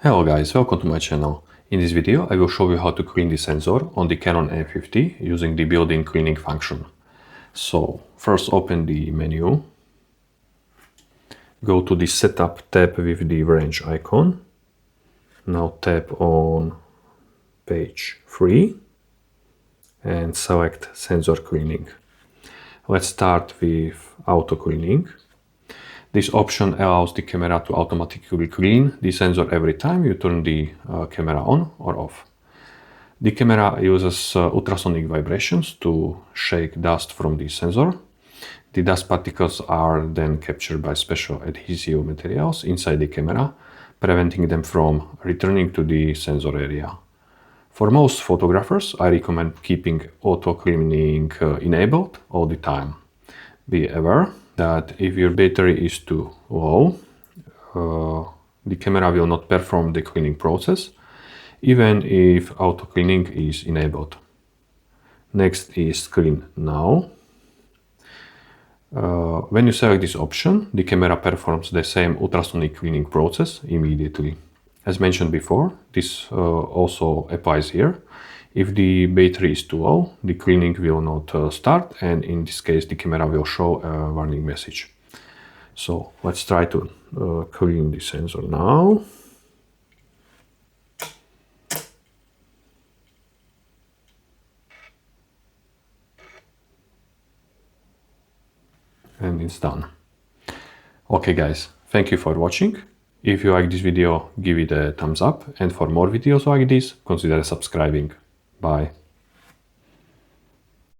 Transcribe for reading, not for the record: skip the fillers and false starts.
Hello guys, welcome to my channel. In this video I will show you how to clean the sensor on the Canon M50 using the built-in cleaning function. So first open the menu, go to the setup tab with the wrench icon. Now tap on page 3 and select sensor cleaning. Let's start with auto cleaning. This option allows the camera to automatically clean the sensor every time you turn the camera on or off. The camera uses ultrasonic vibrations to shake dust from the sensor. The dust particles are then captured by special adhesive materials inside the camera, preventing them from returning to the sensor area. For most photographers, I recommend keeping auto cleaning enabled all the time. Be aware that if your battery is too low, the camera will not perform the cleaning process, even if auto cleaning is enabled. Next is Clean Now. When you select this option, the camera performs the same ultrasonic cleaning process immediately. As mentioned before, this also applies here. If the battery is too low, the cleaning will not start, and in this case the camera will show a warning message. So let's try to clean the sensor now. And it's done. Okay guys, thank you for watching. If you like this video, give it a thumbs up, and for more videos like this, consider subscribing. Bye.